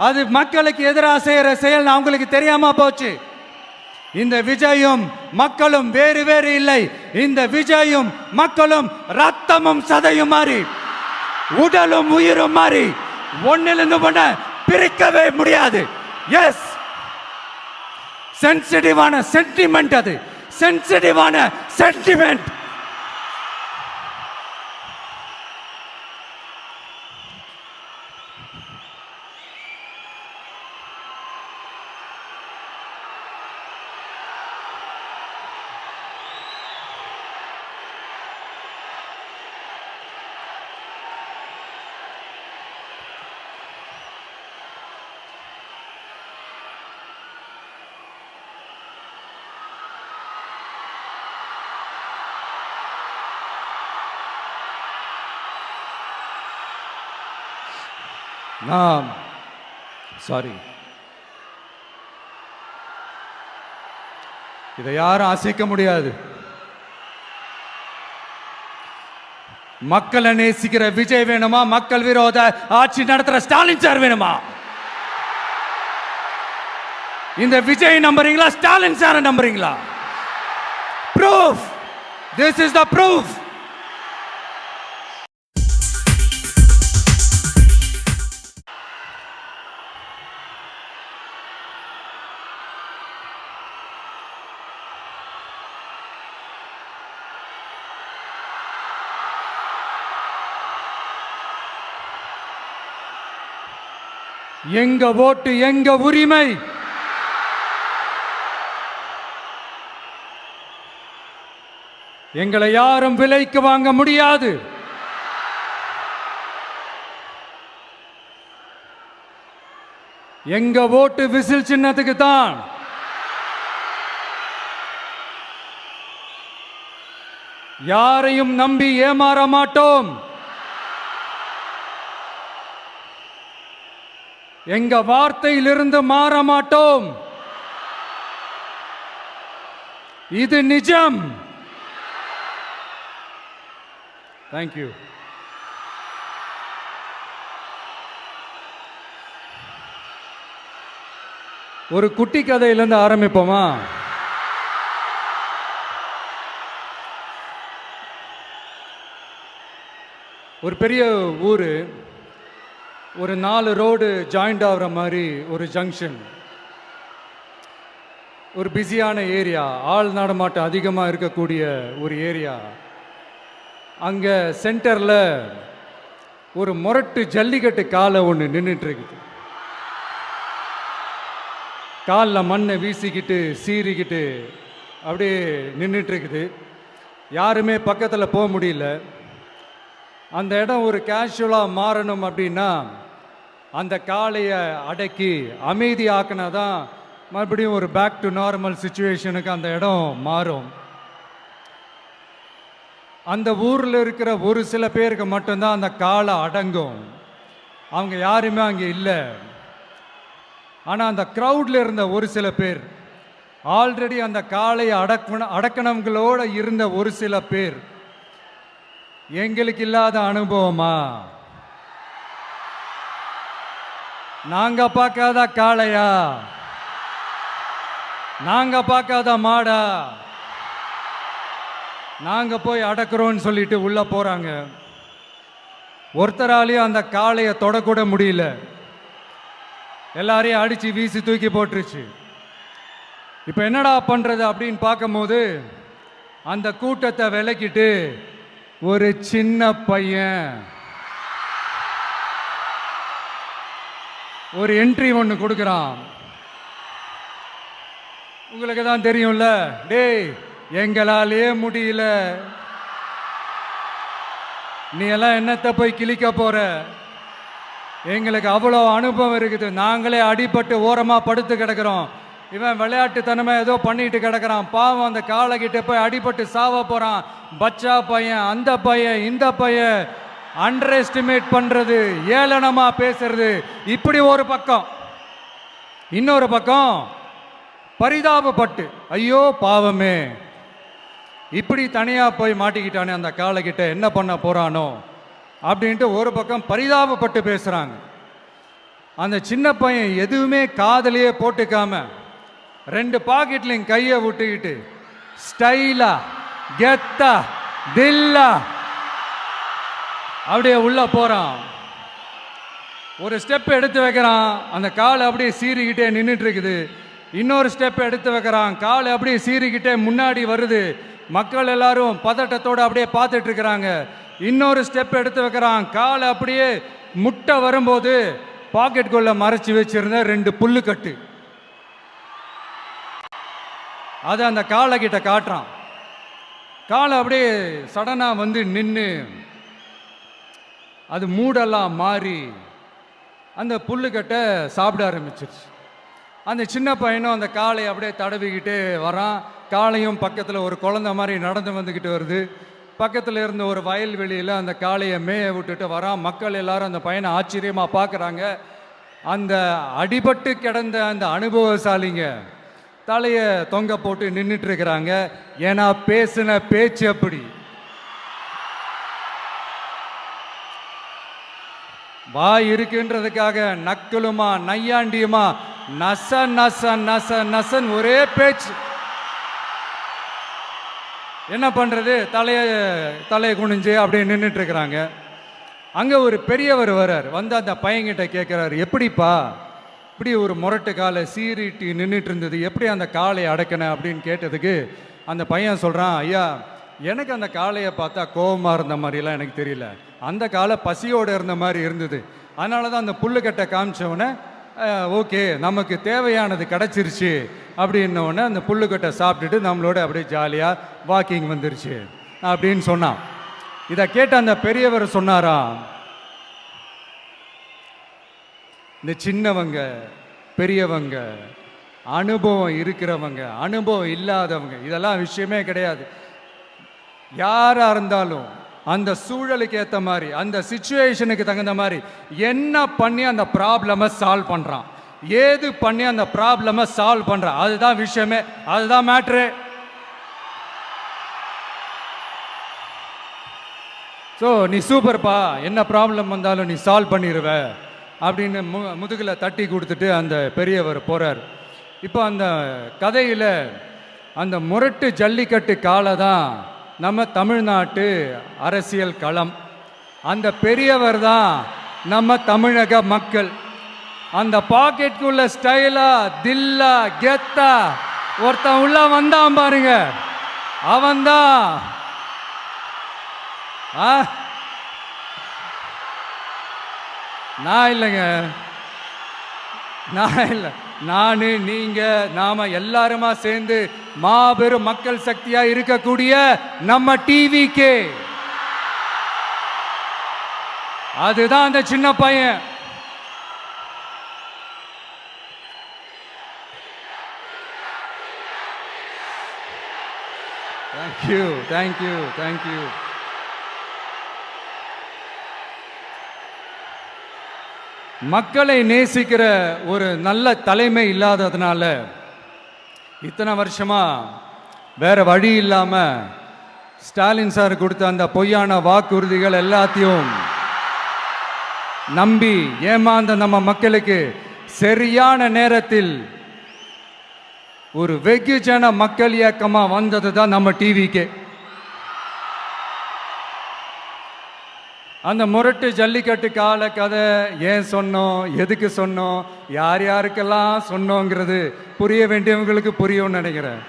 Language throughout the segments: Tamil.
அது மக்களுக்கு எதிராக செய்யற செயல் அவங்களுக்கு தெரியாம போச்சு. இந்த விஜயும் மக்களும் வேறு வேறு இல்லை. இந்த விஜயும் மக்களும் ரத்தமும் சதையும் மாறி, உடலும் உயிரும் மாறி, ஒன்னிலிருந்து ஒண்ண பிரிக்கவே முடியாது. எஸ், சென்சிட்டிவான சென்டிமெண்ட், அது சென்சிட்டிவான சென்டிமெண்ட். சாரி, இதை யாரும் அசைக்க முடியாது. மக்களை நேசிக்கிற விஜய் வேணுமா? மக்கள் விரோத ஆட்சி நடத்துற ஸ்டாலின் சார் வேணுமா? இந்த விஜய் நம்புறீங்களா? ஸ்டாலின் சார் நம்புறீங்களா? Proof, this is the proof. எங்க ஓட்டு எங்க உரிமை. எங்களை யாரும் விலைக்கு வாங்க முடியாது. எங்க ஓட்டு விசில் சின்னத்துக்கு தான். யாரையும் நம்பி ஏமாற மாட்டோம். எங்க வார்த்தையிலிருந்து மாற மாட்டோம். இது நிஜம். தேங்க்யூ. ஒரு குட்டி கதையிலிருந்து ஆரம்பிப்போமா? ஒரு பெரிய ஊரு, ஒரு 4 ரோடு ஜாயிண்ட் ஆகிற மாதிரி ஒரு ஜங்ஷன், ஒரு பிஸியான ஏரியா, ஆள் நடமாட்டம் அதிகமாக இருக்கக்கூடிய ஒரு ஏரியா. அங்கே சென்டரில் ஒரு முரட்டு ஜல்லிக்கட்டு காலை ஒன்று நின்றுட்டுருக்குது. காலில் மண்ணை வீசிக்கிட்டு சீறிக்கிட்டு அப்படியே நின்றுட்டுருக்குது. யாருமே பக்கத்தில் போக முடியல. அந்த இடம் ஒரு கேஷுவலாக மாறணும் அப்படின்னா அந்த காளையை அடக்கி அமைதி ஆக்கினா தான் மறுபடியும் ஒரு பேக் டு நார்மல் சுச்சுவேஷனுக்கு அந்த இடம் மாறும். அந்த ஊரில் இருக்கிற ஒரு சில பேருக்கு மட்டும்தான் அந்த காளை அடங்கும். அவங்க யாருமே அங்கே இல்லை. ஆனால் அந்த க்ரௌடில் இருந்த ஒரு சில பேர், ஆல்ரெடி அந்த காளையை அடக்கணங்களோடு இருந்த ஒரு சில பேர், எங்களுக்கு இல்லாத அனுபவமா? நாங்க பார்க்காத காளையா? நாங்க பார்க்காத மாடா? நாங்க போய் அடக்குறோம்னு சொல்லிட்டு உள்ள போறாங்க. ஒருத்தராலையும் அந்த காளையை தொடக்கூட முடியல. எல்லாரையும் அடிச்சு வீசி தூக்கி போட்டுருச்சு. இப்போ என்னடா பண்றது அப்படின்னு பார்க்கும்போது அந்த கூட்டத்தை விலக்கிட்டு ஒரு சின்ன பையன் ஒரு என்ட்ரி ஒன்று கொடுக்குறான். உங்களுக்கு தான் தெரியும்ல, டேய் எங்களாலே முடியல, நீ எல்லாம் என்னத்தை போய் கிழிக்க போற? எங்களுக்கு அவ்வளோ அனுபவம் இருக்குது, நாங்களே அடிபட்டு ஓரமாக படுத்து கிடக்கிறோம். இவன் விளையாட்டுத்தனமா ஏதோ பண்ணிட்டு கிடக்கிறான், பாவம் அந்த காளைகிட்ட போய் அடிபட்டு சாவ போறான். பச்சா பையன், அந்த பையன், இந்த பையன், அண்டர் எஸ்டிமேட் பண்றது, ஏளனமா பேசுறது, இப்படி ஒரு பக்கம். இன்னொரு பக்கம் பரிதாபப்பட்டு, ஐயோ பாவமே, இப்படி தனியா போய் மாட்டிக்கிட்டானே அந்த காளைகிட்ட, என்ன பண்ண போறானோ அப்படின்ட்டு ஒரு பக்கம் பரிதாபப்பட்டு பேசுறாங்க. அந்த சின்ன பையன் எதுவுமே காதலையே போட்டுக்காம 2 பாக்கெட்லையும் கையை விட்டுக்கிட்டு ஸ்டைலா கெத்தா தில்லா அப்படியே உள்ள போறான். ஒரு ஸ்டெப் எடுத்து வைக்கிறான், அந்த கால் அப்படியே சீறிக்கிட்டே நின்றுட்டு இருக்குது. இன்னொரு ஸ்டெப் எடுத்து வைக்கிறான், கால் அப்படியே சீறிக்கிட்டே முன்னாடி வருது. மக்கள் எல்லாரும் பதட்டத்தோடு அப்படியே பார்த்துட்டு இருக்கிறாங்க. இன்னொரு ஸ்டெப் எடுத்து வைக்கிறான், கால் அப்படியே முட்டை வரும்போது பாக்கெட்டுக்குள்ள மறைச்சி வச்சிருந்த 2 புல்லுக்கட்டு அதை அந்த காலை கிட்ட காட்டுறான். காலை அப்படியே சடனா வந்து நின்று அது மூடெல்லாம் மாறி அந்த புல்லுக்கட்டை சாப்பிட ஆரம்பிச்சிருச்சு. அந்த சின்ன பையனும் அந்த காலை அப்படியே தடவிக்கிட்டே வரான். காளையும் பக்கத்தில் ஒரு குழந்தை மாதிரி நடந்து வந்துக்கிட்டு வருது. பக்கத்தில் இருந்த ஒரு வயல்வெளியில் அந்த காளையை மேய விட்டுட்டு வரான். மக்கள் எல்லாரும் அந்த பையனை ஆச்சரியமாக பார்க்குறாங்க. அந்த அடிபட்டு கிடந்த அந்த அனுபவசாலிங்க தலையை தொங்க போட்டு நின்றுட்டு இருக்கிறாங்க. ஏன்னா பேசின பேச்சு அப்படி. வாய் இருக்குன்றதுக்காக நக்கலுமா நையாண்டியுமா நச நச நச நசன் ஒரே பேச்சு. என்ன பண்றது, தலையை குனிஞ்சு அப்படியே நின்றுட்டு இருக்கிறாங்க. அங்க ஒரு பெரியவர் வர்றார். வந்து அந்த பையன்கிட்ட கேட்கிறாரு, எப்படிப்பா இப்படி ஒரு முரட்டு காலை சீறிட்டு நின்றுட்டு இருந்தது, எப்படி அந்த காளையை அடக்கின அப்படின்னு கேட்டதுக்கு அந்த பையன் சொல்றான், ஐயா எனக்கு அந்த காளையை பார்த்தா கோபமாக இருந்த மாதிரிலாம் எனக்கு தெரியல, அந்த காலை பசியோடு இருந்த மாதிரி இருந்தது. அதனால தான் அந்த புல்லுக்கட்டை காமிச்சவொடனே ஓகே நமக்கு தேவையானது கிடச்சிருச்சு அப்படின்னோடனே அந்த புல்லுக்கட்டை சாப்பிட்டுட்டு நம்மளோட அப்படியே ஜாலியாக வாக்கிங் வந்துருச்சு அப்படின்னு சொன்னான். இதை கேட்ட அந்த பெரியவர் சொன்னாரா, இந்த சின்னவங்க பெரியவங்க அனுபவம் இருக்கிறவங்க அனுபவம் இல்லாதவங்க இதெல்லாம் விஷயமே கிடையாது. யாரா இருந்தாலும் அந்த சூழலுக்கு ஏற்ற மாதிரி அந்த சிச்சுவேஷனுக்கு தகுந்த மாதிரி என்ன பண்ணி அந்த ப்ராப்ளமை சால்வ் பண்றான், ஏது பண்ணி அந்த ப்ராப்ளமை சால்வ் பண்றான், அதுதான் விஷயமே, அதுதான் மேட்ரு. ஸோ நீ சூப்பர்ப்பா, என்ன ப்ராப்ளம் வந்தாலும் நீ சால்வ் பண்ணிடுவ அப்படின்னு முதுகில் தட்டி கொடுத்துட்டு அந்த பெரியவர் போறார். இப்போ அந்த கதையில் அந்த முரட்டு ஜல்லிக்கட்டு காலை தான் நம்ம தமிழ்நாட்டு அரசியல் களம். அந்த பெரியவர் தான் நம்ம தமிழக மக்கள். அந்த பாக்கெட்டுக்குள்ள ஸ்டைலா தில்லா கெத்தா ஒருத்தன் உள்ள வந்தான் பாருங்க, அவன்தான் நான் இல்லைங்க, நான் இல்லை, நானு நீங்க நாம எல்லாருமா சேர்ந்து மாபெரும் மக்கள் சக்தியா இருக்கக்கூடிய நம்ம டிவிக்கு, அதுதான் அந்த சின்ன பையன். Thank you thank you thank you. மக்களை நேசிக்கிற ஒரு நல்ல தலைமை இல்லாததுனால இத்தனை வருஷமா வேற வழி இல்லாம ஸ்டாலின் சார் கொடுத்த அந்த பொய்யான வாக்குறுதிகள் எல்லாத்தையும் நம்பி ஏமாந்த நம்ம மக்களுக்கு சரியான நேரத்தில் ஒரு வெகுஜன மக்கள் இயக்கமா வந்தது தான் நம்ம டிவிக்கு. அந்த முரட்டு ஜல்லிக்கட்டு கால கதை ஏன் சொன்னோம், எதுக்கு சொன்னோம், யார் யாருக்கெல்லாம் சொன்னோங்கிறது புரிய வேண்டியவங்களுக்கு புரியும்னு நினைக்கிறேன்.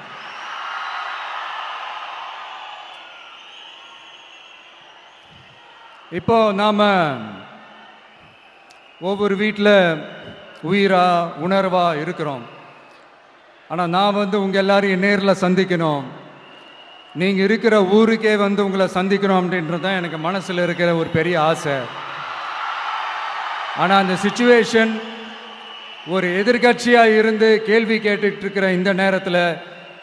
இப்போ நாம ஒவ்வொரு வீட்டில் உயிரா உணர்வா இருக்கிறோம். ஆனால் நான் உங்க எல்லாரையும் நேரில் சந்திக்கணும், நீங்கள் இருக்கிற ஊருக்கே உங்களை சந்திக்கணும் அப்படின்றது தான் எனக்கு மனசில் இருக்கிற ஒரு பெரிய ஆசை. ஆனால் அந்த சிச்சுவேஷன் ஒரு எதிர்கட்சியாக இருந்து கேள்வி கேட்டுட்டு இருக்கிற இந்த நேரத்தில்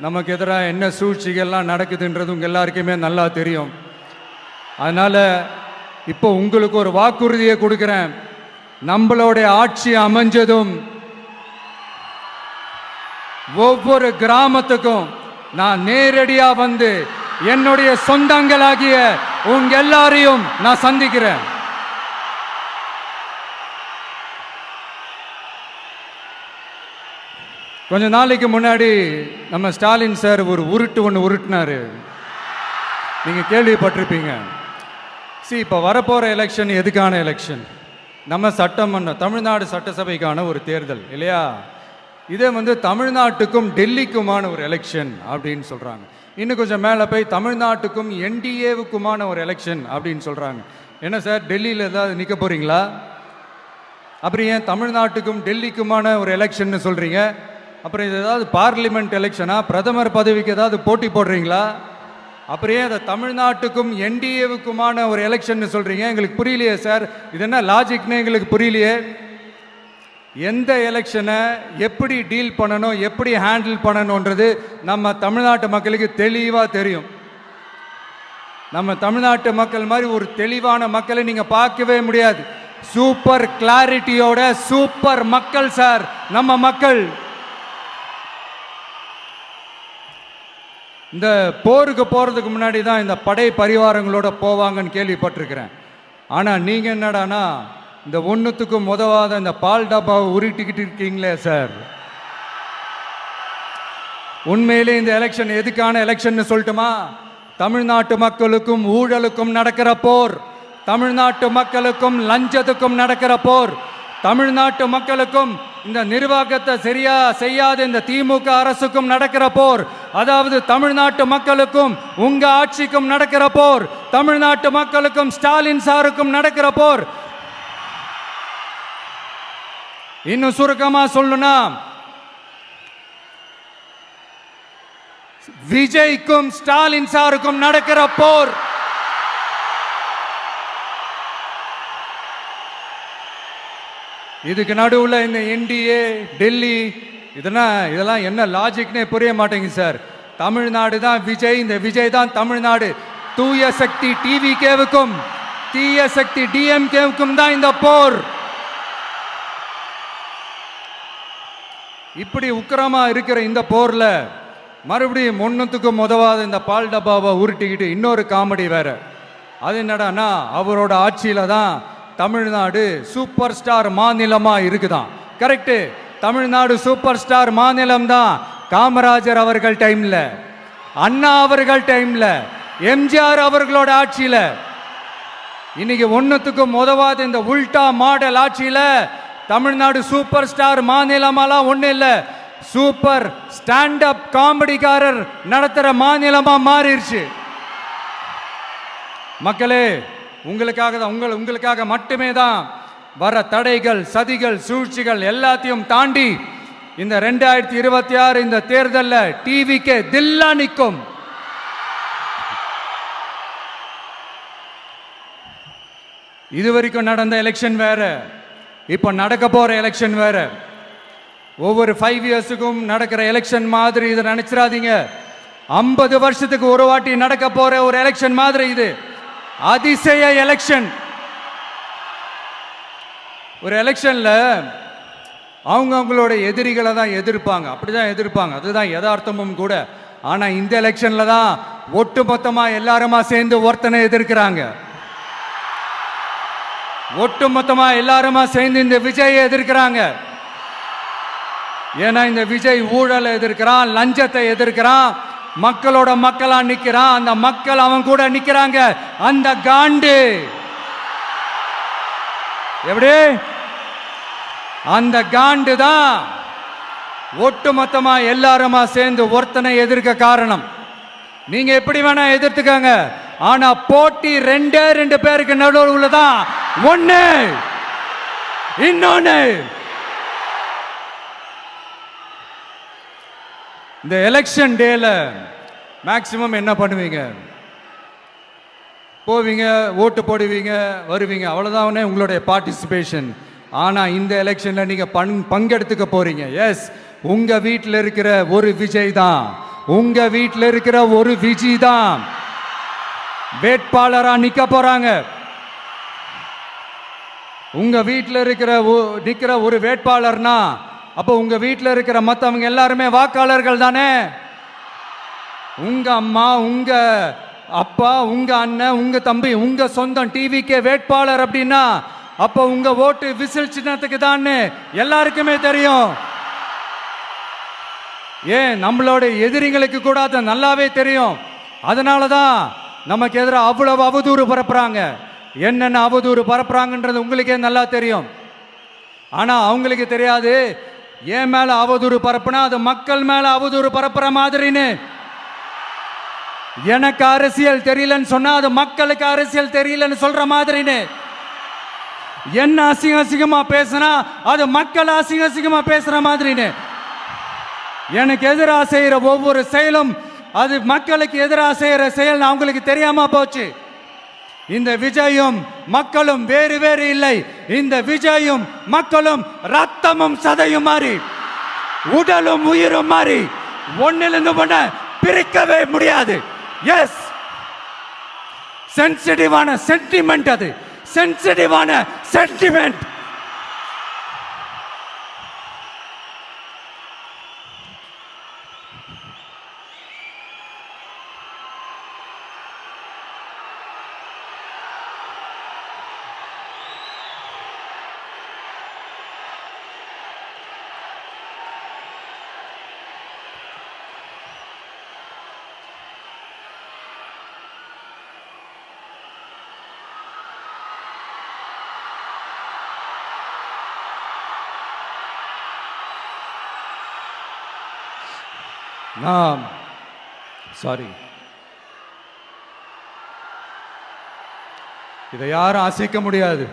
நமக்கு எதிராக என்ன சூழ்ச்சிகள்லாம் நடக்குதுன்றது உங்கள் எல்லாருக்குமே நல்லா தெரியும். அதனால் இப்போ உங்களுக்கு ஒரு வாக்குறுதியை கொடுக்குறேன், நம்மளுடைய ஆட்சி அமைஞ்சதும் ஒவ்வொரு கிராமத்துக்கும் நான் நேரடியா வந்து என்னுடைய சொந்தங்களாகிய உங்க எல்லாரையும் நான் சந்திக்கிறேன். கொஞ்ச நாளைக்கு முன்னாடி நம்ம ஸ்டாலின் சார் ஒரு உருட்டு ஒன்று உருட்டினாரு, நீங்க கேள்விப்பட்டிருப்பீங்க. இப்போ வரப்போற எலெக்ஷன் எதுக்கான எலெக்ஷன்? நம்ம சட்டமன்ற தமிழ்நாடு சட்டசபைக்கான ஒரு தேர்தல் இல்லையா? இதே தமிழ்நாட்டுக்கும் டெல்லிக்குமான ஒரு எலெக்ஷன் அப்படின்னு சொல்றாங்க. இன்னும் கொஞ்சம் மேலே போய் தமிழ்நாட்டுக்கும் என்டிஏவுக்குமான ஒரு எலெக்ஷன் அப்படின்னு சொல்றாங்க. என்ன சார், டெல்லியில் ஏதாவது நிற்க போறீங்களா? அப்புறம் ஏன் தமிழ்நாட்டுக்கும் டெல்லிக்குமான ஒரு எலெக்ஷன் சொல்றீங்க? அப்புறம் இது ஏதாவது பார்லிமெண்ட் எலெக்ஷனா? பிரதமர் பதவிக்கு ஏதாவது போட்டி போடுறீங்களா? அப்புறம் ஏன் அதை தமிழ்நாட்டுக்கும் என்டிஏவுக்குமான ஒரு எலெக்ஷன் சொல்றீங்க? எங்களுக்கு புரியலையே சார், இது என்ன லாஜிக்னு எங்களுக்கு புரியலையே. எந்த எலெக்ஷனை எப்படி டீல் பண்ணணும், எப்படி ஹேண்டில் பண்ணணுன்றது நம்ம தமிழ்நாட்டு மக்களுக்கு தெளிவாக தெரியும். நம்ம தமிழ்நாட்டு மக்கள் மாதிரி ஒரு தெளிவான மக்களை நீங்க பார்க்கவே முடியாது. சூப்பர் கிளாரிட்டியோட சூப்பர் மக்கள் சார் நம்ம மக்கள். இந்த போருக்கு போறதுக்கு முன்னாடி தான் இந்த படை பரிவாரங்களோட போவாங்கன்னு கேள்விப்பட்டிருக்கிறேன். ஆனா நீங்க என்னடானா இந்த ஒன்றுத்துக்கும் உதவாத இந்த பால் டப்பாவை உருட்டிக்கிட்டு இருக்கீங்களே சார். உண்மையிலே இந்த எலெக்ஷன் எதுக்கான எலெக்ஷன் சொல்லட்டுமா? தமிழ்நாட்டு மக்களுக்கும் ஊழலுக்கும் நடக்கிற போர், தமிழ்நாட்டு மக்களுக்கும் லஞ்சத்துக்கும் நடக்கிற போர், தமிழ்நாட்டு மக்களுக்கும் இந்த நிர்வாகத்தை சரியா செய்யாத இந்த திமுக அரசுக்கும் நடக்கிற போர், அதாவது தமிழ்நாட்டு மக்களுக்கும் உங்க ஆட்சிக்கும் நடக்கிற போர், தமிழ்நாட்டு மக்களுக்கும் ஸ்டாலின் சாருக்கும் நடக்கிற போர். இன்னும் சுருக்கமா சொல்லணும்னா விஜய்க்கும் ஸ்டாலின் சாருக்கும் நடக்கிற போர். இதுக்கு நடுவுல இந்த என்டிஏ டெல்லி இதெல்லாம் என்ன லாஜிக்னே புரிய மாட்டேங்குது சார். தமிழ்நாடு தான் விஜய், இந்த விஜய் தான் தமிழ்நாடு. தூய சக்தி டிவிகேவுக்கும் தீய சக்தி டிஎம்கேவுக்கும் தான் இந்த போர். இப்படி உக்கிரமா இருக்கிற இந்த போர்ல மறுபடியும் ஒன்னுத்துக்கும் உதவாத இந்த பால் டப்பாவை உருட்டிக்கிட்டு இன்னொரு காமெடி வேற. அது என்னடானா, அவரோட ஆட்சியில தான் தமிழ்நாடு சூப்பர் ஸ்டார் மாநிலமா இருக்குதான். கரெக்ட், தமிழ்நாடு சூப்பர் ஸ்டார் மாநிலம் தான். காமராஜர் அவர்கள் டைம்ல, அண்ணா அவர்கள் டைம்ல, எம்ஜிஆர் அவர்களோட ஆட்சியில. இன்னைக்கு ஒன்னுத்துக்கும் உதவாத இந்த உல்டா மாடல் ஆட்சியில தமிழ்நாடு சூப்பர் ஸ்டார் மாநிலமாலாம் ஒண்ணு இல்ல, சூப்பர் ஸ்டாண்ட் அப் காமெடிக்காரர் நடத்துற மாநிலமா மாறிடுச்சு. மக்களே, உங்களுக்காக மட்டுமே தான் வர தடைகள், சதிகள், சூழ்ச்சிகள் எல்லாத்தையும் தாண்டி இந்த 2026 இந்த தேர்தலில் டிவிக்கு தில்லா நிற்கும். இதுவரைக்கும் நடந்த எலெக்ஷன் வேற, இப்ப நடக்க போற எலெக்ஷன் வேற. ஒவ்வொரு 5 இயர்ஸுக்கும் நடக்கிற எலெக்ஷன் மாதிரி இதை நினைச்சிடாதீங்க. 50 வருஷத்துக்கு ஒரு வாட்டி நடக்க போற ஒரு எலெக்ஷன் மாதிரி இது. அதிசய எலெக்ஷன். ஒரு எலெக்ஷன்ல அவங்களோட எதிரிகளை தான் எதிர்ப்பாங்க, அப்படிதான் எதிர்ப்பாங்க, அதுதான் யதார்த்தமும் கூட. ஆனா இந்த எலெக்ஷன்ல தான் ஒட்டுமொத்தமா எல்லாருமா சேர்ந்து ஒருத்தனை எதிர்க்கிறாங்க. ஒட்டுமொத்தமா எல்லாருமா சேர்ந்து இந்த விஜயை எதிர்க்கிறாங்க. ஏன்னா இந்த விஜய் ஊழலை எதிர்க்கிறான், லஞ்சத்தை எதிர்க்கிறான், மக்களோட மக்களா நிக்கிறான். அந்த மக்கள் அவன் கூட நிக்கிறாங்க. அந்த காண்டு எப்படி? அந்த காண்டு தான் ஒட்டுமொத்தமா எல்லாருமா சேர்ந்து ஒருத்தனை எதிர்க்க காரணம். நீங்க எப்படி வேணா எதிர்த்துக்காங்க, ஆனா போட்டி 2 பேருக்கு நடுவில் உள்ளதான் ஒண்ணு. இன்னொன்னு, இந்த எலெக்ஷன் டேல மேக்சிமம் என்ன பண்ணுவீங்க? போவீங்க, ஓட்டு போடுவீங்க, வருவீங்க, அவ்வளவுதான் உங்களுடைய பார்ட்டிசிபேஷன். ஆனா இந்த எலெக்ஷன்ல நீங்க பங்கெடுத்துக்க போறீங்க. எஸ், உங்க வீட்டில் இருக்கிற ஒரு விஜய் தான், உங்க வீட்டில் இருக்கிற ஒரு விஜய் தான் வேட்பாளரா நிக்க போறாங்க. உங்க வீட்டில் நிக்கிற ஒரு வேட்பாளர்னா அப்போ உங்க வீட்டில் இருக்கிற மற்றவங்க எல்லாருமே வாக்காளர்கள் தானே. உங்க அம்மா, உங்க அப்பா, உங்க அண்ணன், உங்க தம்பி, உங்க சொந்தம் டிவிக்கே வேட்பாளர் அப்படின்னா அப்போ உங்க ஓட்டு விசில் சின்னத்துக்கு தான் எல்லாருக்குமே தெரியும். ஏன் நம்மளோட எதிரிங்களுக்கு கூட அது நல்லாவே தெரியும். அதனால தான் நமக்கு எதிராக அவ்வளவு அவதூறு பரப்புறாங்க. என்னென்ன அவதூறு பரப்புறாங்கன்றது உங்களுக்கே நல்லா தெரியும். ஆனா அவங்களுக்கு தெரியாது, என் மேல அவதூறு பரப்புனா அது மக்கள் மேல அவதூறு பரப்புற மாதிரின்னு. எனக்கு அரசியல் தெரியலன்னு சொன்னா அது மக்களுக்கு அரசியல் தெரியலன்னு சொல்ற மாதிரின்னு. என்ன அசிங்கமா பேசினா அது மக்கள் அசிங்கமா பேசுற மாதிரின்னு. எனக்கு எதிராக செய்யற ஒவ்வொரு செயலும் அது மக்களுக்கு எதிராக செய்யற செயல் அவங்களுக்கு தெரியாம போச்சு. இந்த விஜயும் மக்களும் வேறு வேறு இல்லை. இந்த விஜயும் மக்களும் ரத்தமும் சதையும் மாறி, உடலும் உயிரும் மாறி, ஒன்னிலிருந்து ஒண்ண பிரிக்கவே முடியாது. எஸ், சென்சிட்டிவான சென்டிமெண்ட், அது சென்சிட்டிவான சென்டிமெண்ட். சாரி, இதை யாரும் அசைக்க முடியாது.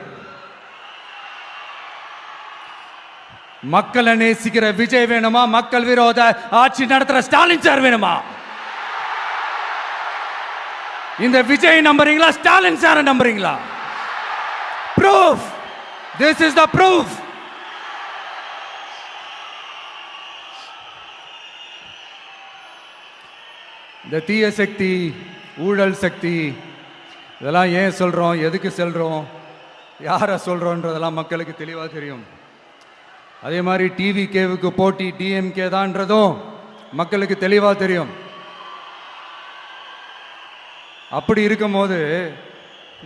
மக்களை நேசிக்கிற விஜய் வேணுமா, மக்கள் விரோத ஆட்சி நடத்துற ஸ்டாலின் சார் வேணுமா? இந்த விஜய் நம்புறீங்களா, ஸ்டாலின் சார் நம்புறீங்களா? Proof, this is the proof. இந்த தீய சக்தி, ஊழல் சக்தி, இதெல்லாம் ஏன் சொல்கிறோம், எதுக்கு சொல்கிறோம், யாரை சொல்கிறோன்றதெல்லாம் மக்களுக்கு தெளிவாக தெரியும். அதே மாதிரி டிவிகேவுக்கு போட்டி டிஎம்கே தான்றதும் மக்களுக்கு தெளிவாக தெரியும். அப்படி இருக்கும்போது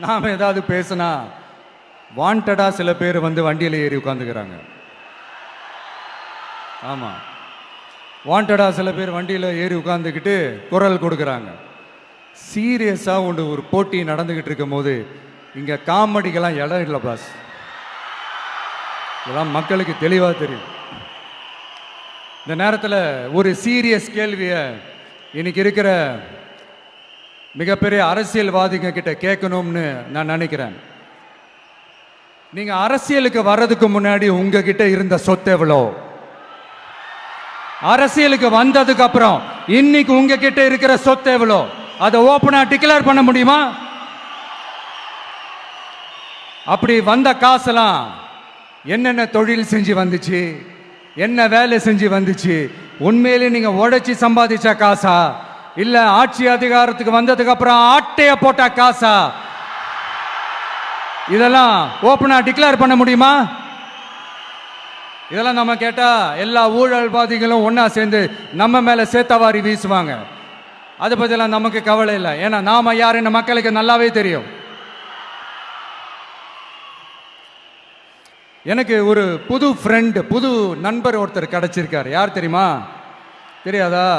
நாம் ஏதாவது பேசினா வாண்டடாக சில பேர் வந்து வண்டியில் ஏறி உட்காந்துக்கிறாங்க. ஆமாம், வாண்டடாக சில பேர் வண்டியில் ஏறி உட்காந்துக்கிட்டு குரல் கொடுக்குறாங்க. சீரியஸாக ஒரு போட்டி நடந்துக்கிட்டு இருக்கும் போது இங்கே காமெடிக்கெல்லாம் இடம் இல்லை பாஸ். இதெல்லாம் மக்களுக்கு தெளிவாக தெரியும். இந்த நேரத்தில் ஒரு சீரியஸ் கேள்வியை இன்னைக்கு இருக்கிற மிகப்பெரிய அரசியல்வாதிங்க கிட்ட கேட்கணும்னு நான் நினைக்கிறேன். நீங்கள் அரசியலுக்கு வர்றதுக்கு முன்னாடி உங்ககிட்ட இருந்த சொத்து எவ்வளோ? அரசியலுக்கு வந்ததுக்கு அப்புறம் இன்னைக்கு உங்ககிட்ட இருக்கிற சொத்து எவ்வளோ? அதை ஓப்பனா டிக்ளேர் பண்ண முடியுமா? அப்படி வந்த காசெல்லாம் என்னென்ன தொழில் செஞ்சு வந்துச்சு, என்ன வேலை செஞ்சு வந்துச்சு, உண்மையிலே நீங்க உழைச்சி சம்பாதிச்ச காசா, இல்ல ஆட்சி அதிகாரத்துக்கு வந்ததுக்கு அப்புறம் ஆட்டைய போட்ட காசா? இதெல்லாம் ஓப்பனா டிக்ளேர் பண்ண முடியுமா? இதெல்லாம் நம்ம கேட்டா எல்லா ஊழல்வாதிகளும் ஒன்னா சேர்ந்து நம்ம மேல சேத்தவாரி வீசுவாங்க. அதை பத்தியெல்லாம் நமக்கு கவலை இல்லை. ஏன்னா நாம யாருன்னு மக்களுக்கு நல்லாவே தெரியும். எனக்கு ஒரு புது ஃப்ரெண்டு, புது நண்பர் ஒருத்தர் கிடைச்சிருக்காரு. யார் தெரியுமா? தெரியாதா?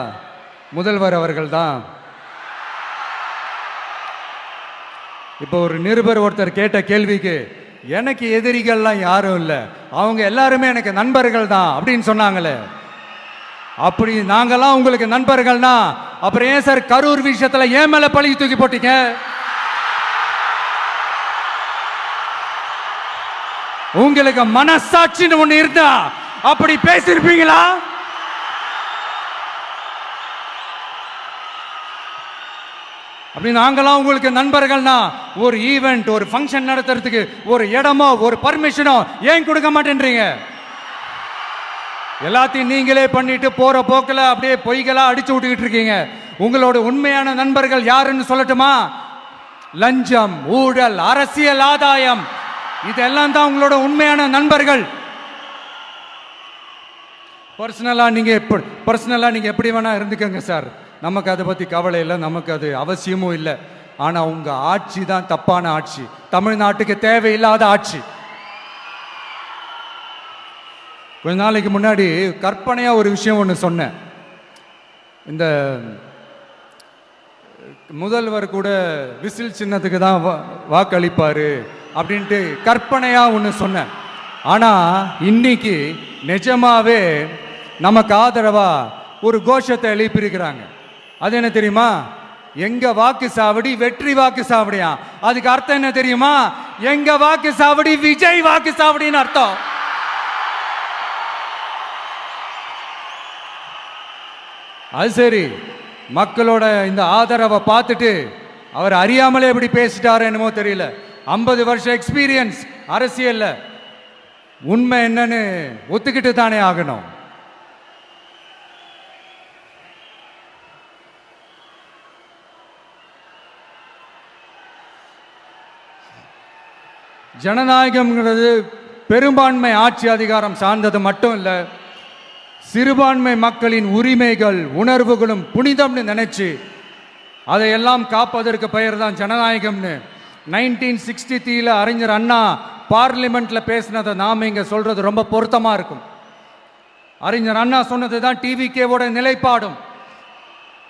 முதல்வர் அவர்கள் தான். இப்போ ஒரு நிருபர் ஒருத்தர் கேட்ட கேள்விக்கு எனக்கு எதிரிகள்லாம் யாரும் இல்லை, அவங்க எல்லாருமே எனக்கு நண்பர்கள் தான் அப்படின்னு சொன்னாங்களே. அப்படி நாங்கெல்லாம் உங்களுக்கு நண்பர்கள்னா அப்புறம் ஏன் சார் கரூர் விஷயத்துல ஏன் மேல பழி தூக்கி போட்டீங்க? உங்களுக்கு மனசாட்சின்னு ஒண்ணு இருந்தா அப்படி பேசிருப்பீங்களா? அப்படி நாங்களாம் உங்களுக்கு நண்பர்கள்னா ஒரு ஈவெண்ட், ஒரு ஃபங்க்ஷன் நடத்துறதுக்கு ஒரு இடமோ ஒரு பர்மிஷனோ ஏன் கொடுக்க மாட்டேன்றீங்க? எல்லாத்தையும் நீங்களே பண்ணிட்டு போற போக்கில் அப்படியே பொய்களா அடிச்சு விட்டுக்கிட்டு இருக்கீங்க. உங்களோட உண்மையான நண்பர்கள் யாருன்னு சொல்லட்டுமா? லஞ்சம், ஊழல், அரசியல் ஆதாயம், இதெல்லாம் தான் உங்களோட உண்மையான நண்பர்கள். பர்சனலா நீங்க எப்படி வேணா இருந்துக்கங்க சார், நமக்கு அதை பத்தி கவலை இல்லை, நமக்கு அது அவசியமும் இல்லை. ஆனா உங்க ஆட்சி தான் தப்பான ஆட்சி, தமிழ்நாட்டுக்கு தேவையில்லாத ஆட்சி. கொஞ்ச நாளைக்கு முன்னாடி கற்பனையா ஒரு விஷயம் ஒன்று சொன்னேன். இந்த முதல்வர் கூட விசில் சின்னத்துக்கு தான் வாக்களிப்பார் அப்படின்ட்டு கற்பனையாக ஒன்று சொன்னேன். ஆனால் இன்னைக்கு நிஜமாவே நமக்கு ஆதரவாக ஒரு கோஷத்தை எழுப்பியிருக்கிறாங்க. அது என்ன தெரியுமா? எங்க வாக்கு சாவடி வெற்றி வாக்கு சாவடியா. அதுக்கு அர்த்தம் என்ன தெரியுமா? எங்க வாக்கு சாவடி விஜய் வாக்கு சாவடின்னு அர்த்தம். அது சரி, மக்களோட இந்த ஆதரவை பார்த்துட்டு அவர் அறியாமலே எப்படி பேசிட்டாரு என்னமோ தெரியல. 50 வருஷம் எக்ஸ்பீரியன்ஸ் அரசியல்ல, உண்மை என்னன்னு ஒத்துக்கிட்டு தானே ஆகணும். ஜனநாயகம்ங்கிறது பெரும்பான்மை ஆட்சி அதிகாரம் சார்ந்தது மட்டும் இல்லை, சிறுபான்மை மக்களின் உரிமைகள் உணர்வுகளும் புனிதம்னு நினைச்சு அதையெல்லாம் காப்பதற்கு பெயர் தான் ஜனநாயகம்னு 1963 அறிஞர் அண்ணா பார்லிமெண்ட்ல பேசினதை நாம இங்க சொல்றது ரொம்ப பொருத்தமா இருக்கும். அறிஞர் அண்ணா சொன்னது தான் டிவிகேவோட நிலைப்பாடும்.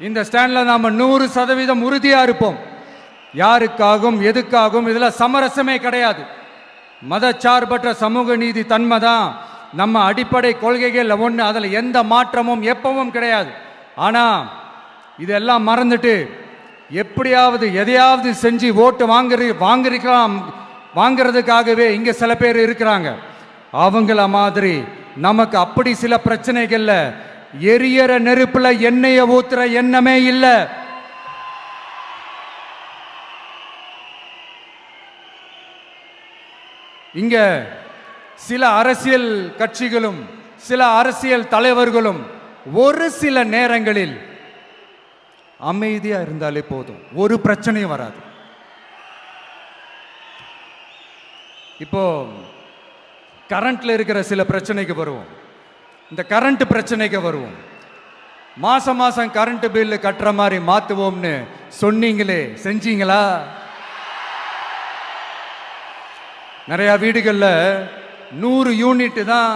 இந்த ஸ்டாண்ட்ல நாம 100% உறுதியா இருப்போம். யாருக்காகவும் எதுக்காகவும் இதுல சமரசமே கிடையாது. மதச்சார்பற்ற சமூக நீதி தன்மை தான் நம்ம அடிப்படை கொள்கைகள் ஒன்று. அதில் எந்த மாற்றமும் எப்பவும் கிடையாது. ஆனால் இதெல்லாம் மறந்துட்டு எப்படியாவது எதையாவது செஞ்சு ஓட்டு வாங்குறதுக்காகவே இங்கே சில பேர் இருக்கிறாங்க. அவங்கள மாதிரி நமக்கு அப்படி சில பிரச்சனைகள்ல எரியற நெருப்புல எண்ணெயை ஊத்துற எண்ணமே இல்லை. இங்க சில அரசியல் கட்சிகளும் சில அரசியல் தலைவர்களும் ஒரு சில நேரங்களில் அமைதியா இருந்தாலே போதும், ஒரு பிரச்சனையும் வராது. இப்போ கரண்ட்ல இருக்கிற சில பிரச்சனைக்கு வருவோம். இந்த கரண்ட் பிரச்சனைக்கு வருவோம். மாசம் மாசம் கரண்ட் பில்லு கட்டுற மாதிரி மாத்துவோம்னு சொன்னீங்களே, செஞ்சீங்களா? நிறைய வீடுகளில் 100 யூனிட் தான்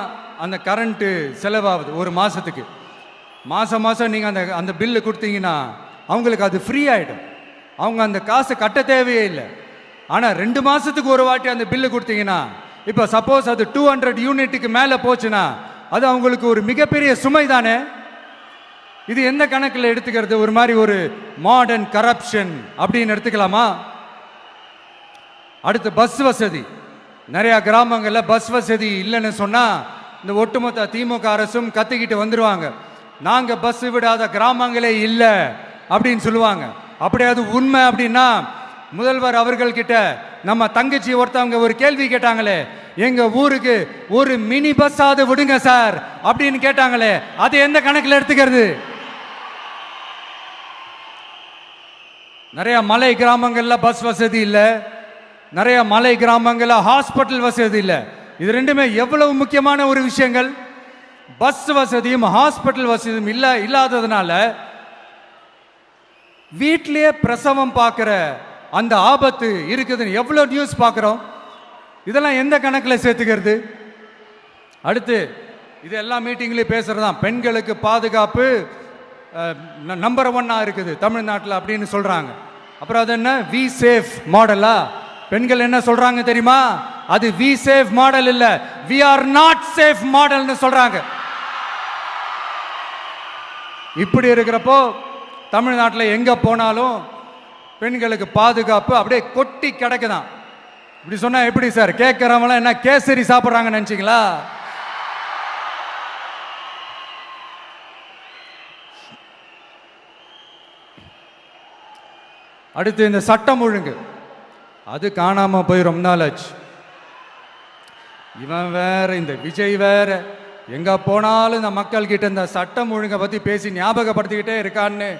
அந்த கரண்ட்டு செலவாகுது ஒரு மாதத்துக்கு. மாதம் மாதம் நீங்கள் அந்த பில்லு கொடுத்தீங்கன்னா அவங்களுக்கு அது ஃப்ரீ ஆகிடும். அவங்க அந்த காசை கட்ட தேவையே இல்லை. ஆனால் 2 மாதத்துக்கு ஒரு வாட்டி அந்த பில்லு கொடுத்தீங்கன்னா, இப்போ சப்போஸ் அது 200 யூனிட்டுக்கு மேலே போச்சுன்னா அது அவங்களுக்கு ஒரு மிகப்பெரிய சுமை தானே. இது எந்த கணக்கில் எடுத்துக்கிறது? ஒரு மாதிரி ஒரு மாடர்ன் கரப்ஷன் அப்படின்னு எடுத்துக்கலாமா? அடுத்து பஸ் வசதி. நிறைய கிராமங்களில் பஸ் வசதி இல்லைன்னு சொன்னால் இந்த ஒட்டுமொத்த திமுக அரசும் கத்திக்கிட்டு வந்துடுவாங்க. நாங்கள் பஸ் விடாத கிராமங்களே இல்லை அப்படின்னு சொல்லுவாங்க. அப்படி அது உண்மை அப்படின்னா முதல்வர் அவர்கள் கிட்ட நம்ம தங்கச்சி ஒருத்தவங்க ஒரு கேள்வி கேட்டாங்களே, எங்க ஊருக்கு ஒரு மினி பஸ் ஆவது விடுங்க சார் அப்படின்னு கேட்டாங்களே, அது எந்த கணக்கில் எடுத்துக்கிறது? நிறைய மலை கிராமங்கள்ல பஸ் வசதி இல்லை, நிறைய மலை கிராமங்களில் ஹாஸ்பிட்டல் வசதி இல்லை. இது ரெண்டுமே எவ்வளவு முக்கியமான ஒரு விஷயங்கள். பஸ் வசதியும் ஹாஸ்பிட்டல் வசதியும் இல்லாததுனால வீட்டிலேயே பிரசவம் பார்க்கிற அந்த ஆபத்து இருக்குதுன்னு எவ்வளவு நியூஸ் பார்க்கிறோம். இதெல்லாம் எந்த கணக்கில் சேர்த்துக்கிறது? அடுத்து இது எல்லா மீட்டிங்லையும் பேசுறதுதான், பெண்களுக்கு பாதுகாப்பு நம்பர் 1 இருக்குது தமிழ்நாட்டில் அப்படின்னு சொல்றாங்க. அப்புறம் அது என்ன, வி சேஃப் மாடலா? பெண்கள் என்ன சொல்றாங்க தெரியுமா? அது வி சேஃப் மாடல் இல்ல, வி ஆர் நாட் சேஃப் மாடல்னு சொல்றாங்க. இப்படி இருக்கிறப்போ தமிழ்நாட்டில் எங்க போனாலும் பெண்களுக்கு பாதுகாப்பு அப்படியே கொட்டி கிடக்குதான். இப்படி சொன்னா எப்படி சார்? கேட்கறவங்க என்ன கேசரி சாப்பிட்றாங்க நினைச்சீங்களா? அடுத்து இந்த சட்டம் ஒழுங்கு, அது காணாம போய் ரொம்ப நாள் ஆச்சு. இவன் வேற, இந்த விஜய் வேற, எங்க போனாலும் இந்த மக்கள் கிட்ட இந்த சட்டம் ஒழுங்கை பத்தி பேசி ஞாபகப்படுத்திக்கிட்டே இருக்கான்னு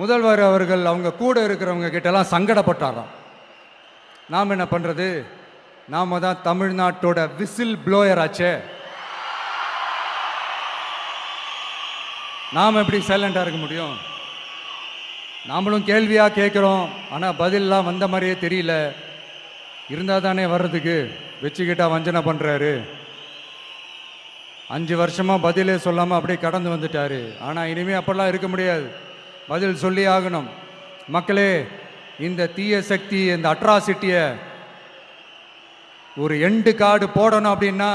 முதல்வர் அவர்கள் அவங்க கூட இருக்கிறவங்க கிட்டலாம் சங்கடப்பட்டாராம். நாம் என்ன பண்றது? நாம தான் தமிழ்நாட்டோட விசில் ப்ளோயர் ஆச்சே. நாம் எப்படி சைலண்டா இருக்க முடியும்? நாமளும் கேள்வியா கேட்குறோம், ஆனால் பதிலெலாம் வந்த மாதிரியே தெரியல. இருந்தால் தானே வர்றதுக்கு, வச்சுக்கிட்டா வஞ்சனை பண்ணுறாரு. 5 வருஷமா பதிலே சொல்லாமல் அப்படியே கடந்து வந்துட்டாரு. ஆனால் இனிமே அப்படிலாம் இருக்க முடியாது, பதில் சொல்லி ஆகணும். மக்களே, இந்த தீய சக்தி, இந்த அட்ராசிட்டியை ஒரு எண்டு கார்டு போடணும் அப்படின்னா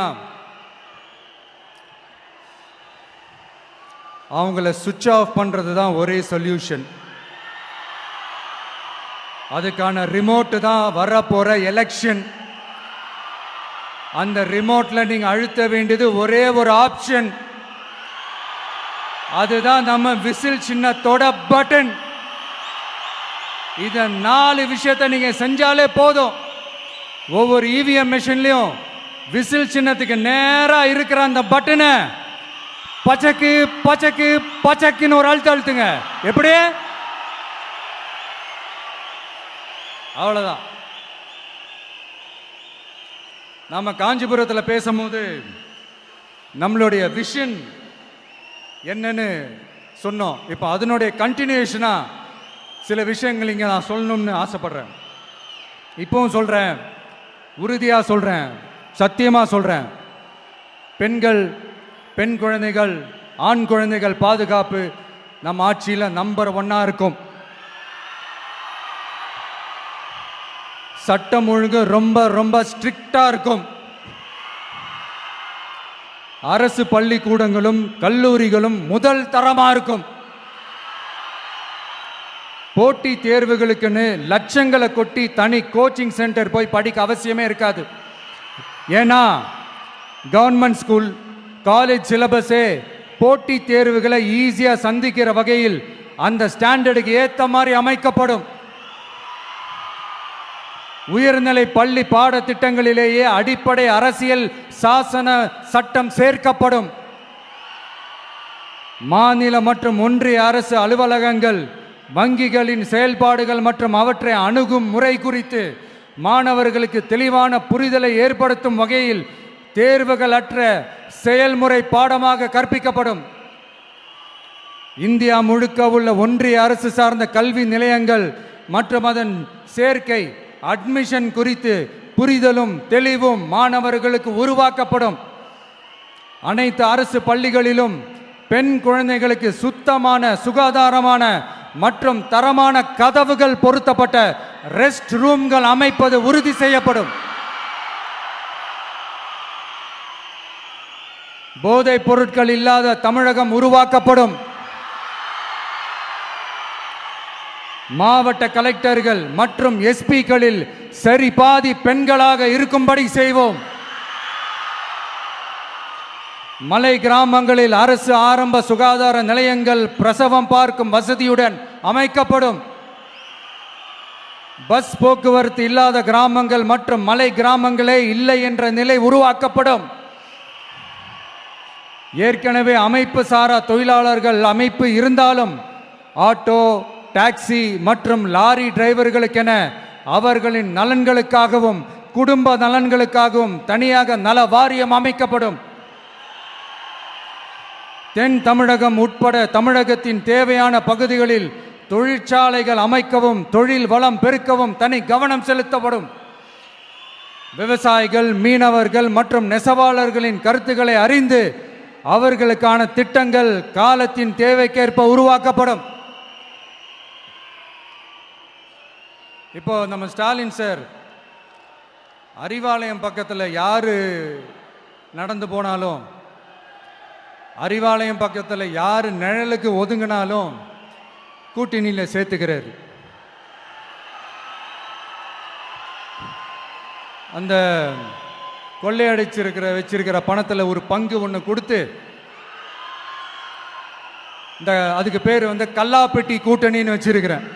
அவங்கள சுவிட்ச் ஆஃப் பண்ணுறது தான் ஒரே சொல்யூஷன். அதுக்கான ரிமோட்டு தான் வரப்போகிற எலெக்ஷன். அந்த ரிமோட்ல நீங்க அழுத்த வேண்டியது ஒரே ஒரு ஆப்ஷன், அதுதான் நம்ம விசில் சின்னத்தோட பட்டன். இத 4 விஷயத்தை நீங்க செஞ்சாலே போதும். ஒவ்வொரு இவிஎம் மெஷின்லயும் விசில் சின்னத்துக்கு நேரா இருக்கிற அந்த பட்டனை பச்சக்கு பச்சக்கு பச்சக்குன்னு ஒரு அழுத்துங்க. எப்படி? அவ்வளவுதான். நாம காஞ்சிபுரத்தில் பேசும்போது நம்மளுடைய விஷன் என்னன்னு சொன்னோம். இப்போ அதனுடைய கண்டினியூஷனா சில விஷயங்கள் இங்கே நான் சொல்லணும்னு ஆசைப்படுறேன். இப்பவும் சொல்றேன், உறுதியா சொல்றேன், சத்தியமா சொல்றேன். பெண்கள், பெண் குழந்தைகள், ஆண் குழந்தைகள் பாதுகாப்பு நம்ம ஆட்சியில் நம்பர் 1 இருக்கும். சட்டம் ஒழுங்கு ரொம்ப ரொம்ப ஸ்ட்ரிக்டா இருக்கும். அரசு பள்ளிக்கூடங்களும் கல்லூரிகளும் முதல் தரமா இருக்கும். போட்டி தேர்வுகளுக்குன்னு லட்சங்களை கொட்டி தனி கோச்சிங் சென்டர் போய் படிக்க அவசியமே இருக்காது. ஏன்னா கவர்மெண்ட் ஸ்கூல், காலேஜ் சிலபஸே போட்டி தேர்வுகளை ஈஸியா சந்திக்கிற வகையில் அந்த ஸ்டாண்டர்டுக்கு ஏத்த மாதிரி அமைக்கப்படும். உயர்நிலை பள்ளி பாடத்திட்டங்களிலேயே அடிப்படை அரசியல் சாசன சட்டம் சேர்க்கப்படும். மாநில மற்றும் ஒன்றிய அரசு அலுவலகங்கள், வங்கிகளின் செயல்பாடுகள் மற்றும் அவற்றை அணுகும் முறை குறித்து மாணவர்களுக்கு தெளிவான புரிதலை ஏற்படுத்தும் வகையில் தேர்வுகள் அற்ற செயல்முறை பாடமாக கற்பிக்கப்படும். இந்தியா முழுக்க உள்ள ஒன்றிய அரசு சார்ந்த கல்வி நிலையங்கள் மற்றும் அதன் சேர்க்கை அட்மிஷன் குறித்து புரிதலும் தெளிவும் மாணவர்களுக்கு உருவாக்கப்படும். அனைத்து அரசு பள்ளிகளிலும் பெண் குழந்தைகளுக்கு சுத்தமான, சுகாதாரமான மற்றும் தரமான கதவுகள் பொருத்தப்பட்ட ரெஸ்ட் ரூம்கள் அமைப்பது உறுதி செய்யப்படும். போதைப் பொருட்கள் இல்லாத தமிழகம் உருவாக்கப்படும். மாவட்ட கலெக்டர்கள் மற்றும் எஸ்பிக்களில் சரி பாதி பெண்களாக இருக்கும்படி செய்வோம். மலை கிராமங்களில் அரசு ஆரம்ப சுகாதார நிலையங்கள் பிரசவம் பார்க்கும் வசதியுடன் அமைக்கப்படும். பஸ் போக்குவரத்து இல்லாத கிராமங்கள் மற்றும் மலை கிராமங்களே இல்லை என்ற நிலை உருவாக்கப்படும். ஏற்கனவே அமைப்பு சாரா தொழிலாளர்கள் அமைப்பு இருந்தாலும் ஆட்டோ, டாக்ஸி மற்றும் லாரி டிரைவர்களுக்கென அவர்களின் நலன்களுக்காகவும் குடும்ப நலன்களுக்காகவும் தனியாக நல வாரியம் அமைக்கப்படும். தென் தமிழகம் உட்பட தமிழகத்தின் தேவையான பகுதிகளில் தொழிற்சாலைகள் அமைக்கவும் தொழில் வளம் பெருக்கவும் தனி கவனம் செலுத்தப்படும். விவசாயிகள், மீனவர்கள் மற்றும் நெசவாளர்களின் கருத்துக்களை அறிந்து அவர்களுக்கான திட்டங்கள் காலத்தின் தேவைக்கேற்ப உருவாக்கப்படும். இப்போ நம்ம ஸ்டாலின் சார் அறிவாலயம் பக்கத்தில் யாரு நடந்து போனாலும், அறிவாலயம் பக்கத்தில் யாரு நிழலுக்கு ஒதுங்கினாலும் கூட்டணியில் சேர்த்துக்கிறார். அந்த கொள்ளையடிச்சிருக்கிற வச்சிருக்கிற பணத்தில் ஒரு பங்கு ஒன்று கொடுத்து, இந்த அதுக்கு பேர் கல்லாப்பெட்டி கூட்டணின்னு வச்சிருக்கிறேன்.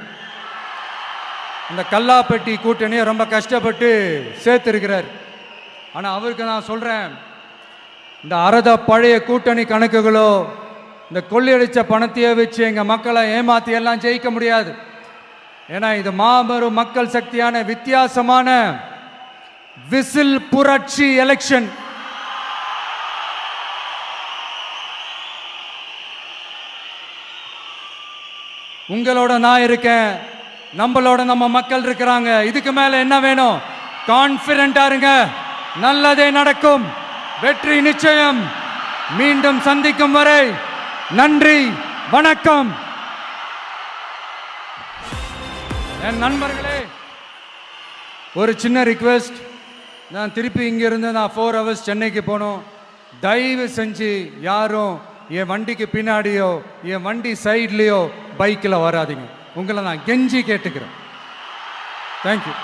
அந்த கல்லாப்பெட்டி கூட்டணியை ரொம்ப கஷ்டப்பட்டு சேர்த்திருக்கிறார். ஆனால் அவருக்கு நான் சொல்றேன், இந்த அறத பழைய கூட்டணி கணக்குகளோ இந்த கொள்ளையடிச்ச பணத்தையே வச்சு எங்க மக்களை ஏமாத்தி எல்லாம் ஜெயிக்க முடியாது. ஏன்னா இது மாபெரும் மக்கள் சக்தியான வித்தியாசமான விசில் புரட்சி எலெக்ஷன். உங்களோட நான் இருக்கேன், நம்மளோட நம்ம மக்கள் இருக்கிறாங்க. இதுக்கு மேல என்ன வேணும்? கான்பிடென்ட்டா இருங்க, நல்லதே நடக்கும், வெற்றி நிச்சயம். மீண்டும் சந்திக்கும் வரை நன்றி, வணக்கம். என் நண்பர்களே, ஒரு சின்ன ரிக்வெஸ்ட். நான் திருப்பி இங்கிருந்து நான் 4 hours சென்னைக்கு போகணும். தயவு செஞ்சு யாரும் என் வண்டிக்கு பின்னாடியோ என் வண்டி சைட்லேயோ பைக்கில் வராதிங்க. உங்களை நான் கெஞ்சி கேட்டுக்கிறேன். தேங்க்யூ.